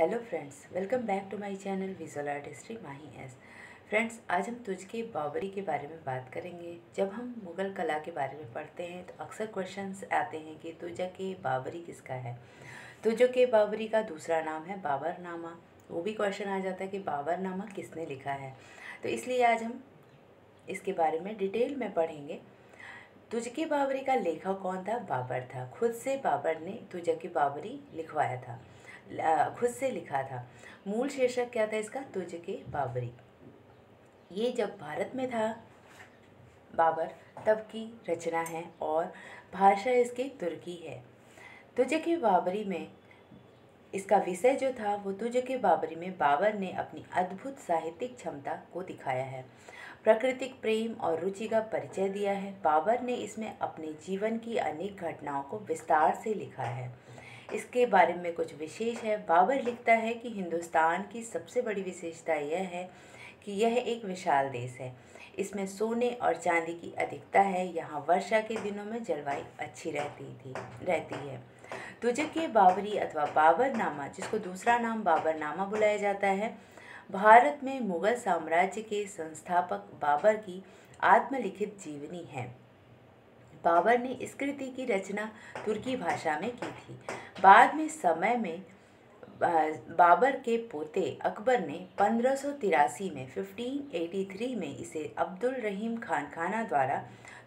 Hello friends, welcome back to my channel visual art history Mahi S. Friends, आज हम तुझके बाबरी के बारे में बात करेंगे। जब हम मुग़ल कला के बारे में पढ़ते हैं तो अक्सर क्वेश्चंस आते हैं कि तुझके बाबरी किसका है। तुझके बाबरी का दूसरा नाम है बाबरनामा। वो भी क्वेश्चन आ जाता है कि बाबरनामा किसने लिखा है। तो इसलिए आज हम इसके बारे में डिटेल में पढ़ेंगे। तुझके बाबरी का लेखक कौन था? बाबर था। खुद से बाबर ने तुझके बाबरी लिखवाया था, खुद से लिखा था। मूल शीर्षक क्या था इसका? तुझके बाबरी। ये जब भारत में था बाबर तब की रचना है और भाषा इसकी तुर्की है। तुझके बाबरी में इसका विषय जो था वो तुझके बाबरी में बाबर ने अपनी अद्भुत साहित्यिक क्षमता को दिखाया है, प्राकृतिक प्रेम और रुचि का परिचय दिया है। बाबर ने इसमें अपने जीवन की अनेक घटनाओं को विस्तार से लिखा है। इसके बारे में कुछ विशेष है। बाबर लिखता है कि हिंदुस्तान की सबसे बड़ी विशेषता यह है कि यह एक विशाल देश है। इसमें सोने और चांदी की अधिकता है। यहाँ वर्षा के दिनों में जलवायु अच्छी रहती है। तुझके बाबरी अथवा बाबरनामा, जिसको दूसरा नाम बाबरनामा बुलाया जाता है, भारत में मुगल साम्राज्य के संस्थापक बाबर की आत्मलिखित जीवनी है। बाबर ने इस कृति की रचना तुर्की भाषा में की थी। बाद में समय में बाबर के पोते अकबर ने 1583 में 1583 में इसे अब्दुल रहीम खान खाना द्वारा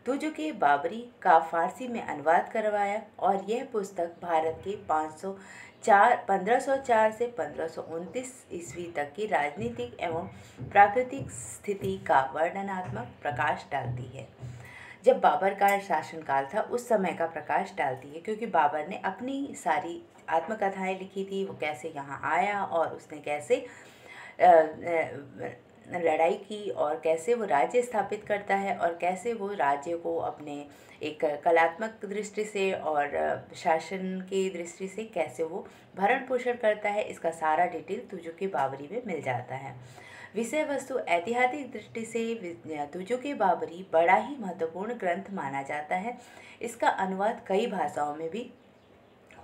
तुझके बाबरी का फारसी में अनुवाद करवाया और यह पुस्तक भारत के 1504 से 1529 ईस्वी तक की राजनीतिक एवं प्राकृतिक स्थिति का वर्णनात्मक प्रकाश डालती है। जब बाबर का शासनकाल था उस समय का प्रकाश डालती है, क्योंकि बाबर ने अपनी सारी आत्मकथाएं लिखी थी। वो कैसे यहाँ आया और उसने कैसे लड़ाई की और कैसे वो राज्य स्थापित करता है और कैसे वो राज्य को अपने एक कलात्मक दृष्टि से और शासन की दृष्टि से कैसे वो भरण पोषण करता है, इसका सारा डिटेल तुझके बाबरी में मिल जाता है। विषय वस्तु ऐतिहासिक दृष्टि से तुझके बाबरी बड़ा ही महत्वपूर्ण ग्रंथ माना जाता है। इसका अनुवाद कई भाषाओं में भी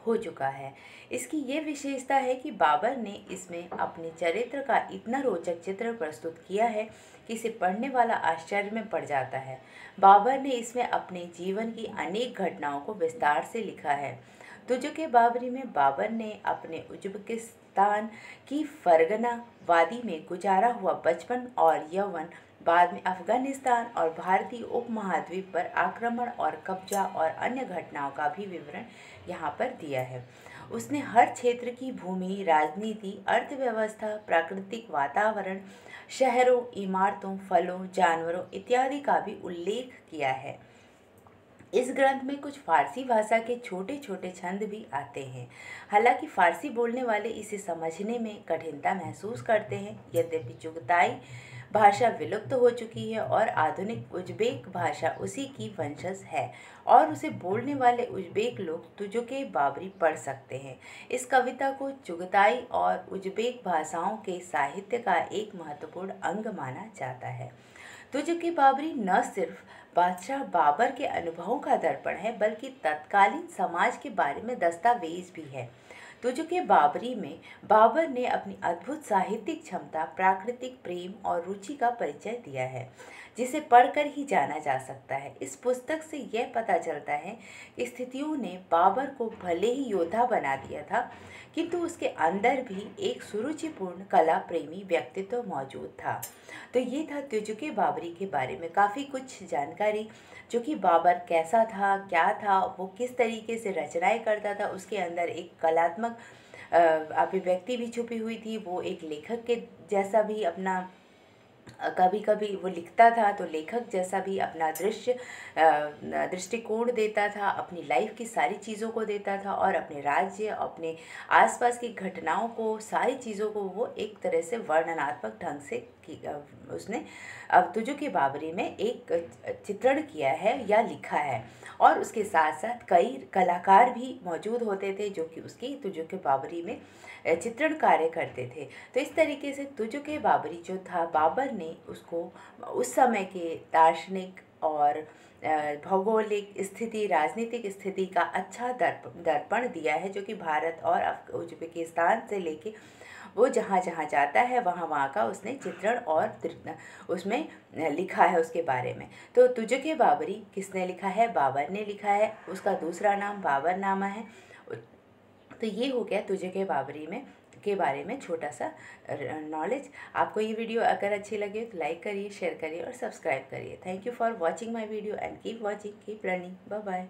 हो चुका है। इसकी ये विशेषता है कि बाबर ने इसमें अपने चरित्र का इतना रोचक चित्र प्रस्तुत किया है कि इसे पढ़ने वाला आश्चर्य में पड़ जाता है। बाबर ने इसमें अपने जीवन की अनेक घटनाओं को विस्तार से लिखा है। तुझके बाबरी में बाबर ने अपने उज्बेकिस्तान की फरगना वादी में गुजारा हुआ बचपन और यौवन, बाद में अफगानिस्तान और भारतीय उपमहाद्वीप पर आक्रमण और कब्जा और अन्य घटनाओं का भी विवरण यहाँ पर दिया है। उसने हर क्षेत्र की भूमि, राजनीति, अर्थव्यवस्था, प्राकृतिक वातावरण, शहरों, इमारतों, फलों, जानवरों इत्यादि का भी उल्लेख किया है। इस ग्रंथ में कुछ फारसी भाषा के छोटे छोटे छंद भी आते हैं। हालांकि फारसी बोलने वाले इसे समझने में कठिनता महसूस करते हैं। यद्यपि चुगताई भाषा विलुप्त हो चुकी है और आधुनिक उज्बेक भाषा उसी की वंशज है और उसे बोलने वाले उज्बेक लोग तुझके बाबरी पढ़ सकते हैं। इस कविता को चुगताई और उज्बेक भाषाओं के साहित्य का एक महत्वपूर्ण अंग माना जाता है। तुझके बाबरी न सिर्फ बादशाह बाबर के अनुभवों का दर्पण है बल्कि तत्कालीन समाज के बारे में दस्तावेज भी है। तुझके बाबरी में बाबर ने अपनी अद्भुत साहित्यिक क्षमता, प्राकृतिक प्रेम और रुचि का परिचय दिया है, जिसे पढ़कर ही जाना जा सकता है। इस पुस्तक से यह पता चलता है कि स्थितियों ने बाबर को भले ही योद्धा बना दिया था, किंतु उसके अंदर भी एक सुरुचिपूर्ण कला प्रेमी व्यक्तित्व मौजूद था। तो ये था तुझके बाबरी के बारे में काफ़ी कुछ जानकारी, जो कि बाबर कैसा था, क्या था, वो किस तरीके से रचनाएं करता था। उसके अंदर एक कलात्मक अभिव्यक्ति भी छुपी हुई थी। वो एक लेखक के जैसा भी अपना कभी कभी वो लिखता था तो लेखक जैसा भी अपना दृष्टिकोण देता था, अपनी लाइफ की सारी चीज़ों को देता था और अपने राज्य, अपने आसपास की घटनाओं को, सारी चीज़ों को वो एक तरह से वर्णनात्मक ढंग से उसने अब तुझके बाबरी में एक चित्रण किया है या लिखा है। और उसके साथ साथ कई कलाकार भी मौजूद होते थे जो कि उसकी तुझके बाबरी में चित्रण कार्य करते थे। तो इस तरीके से तुझके बाबरी जो था, बाबर ने उसको उस समय के दार्शनिक और भौगोलिक स्थिति, राजनीतिक स्थिति का अच्छा दर्पण दिया है, जो कि भारत और उज्बेकिस्तान से लेके वो जहाँ जहाँ जाता है वहाँ वहाँ का उसने चित्रण और उसमें लिखा है उसके बारे में। तो तुझके बाबरी किसने लिखा है? बाबर ने लिखा है, उसका दूसरा नाम बाबरनामा है। तो ये हो गया तुझके बाबरी में के बारे में छोटा सा नॉलेज। आपको ये वीडियो अगर अच्छी लगे तो लाइक करिए, शेयर करिए और सब्सक्राइब करिए। Thank you for watching my video and keep watching, keep learning. Bye bye.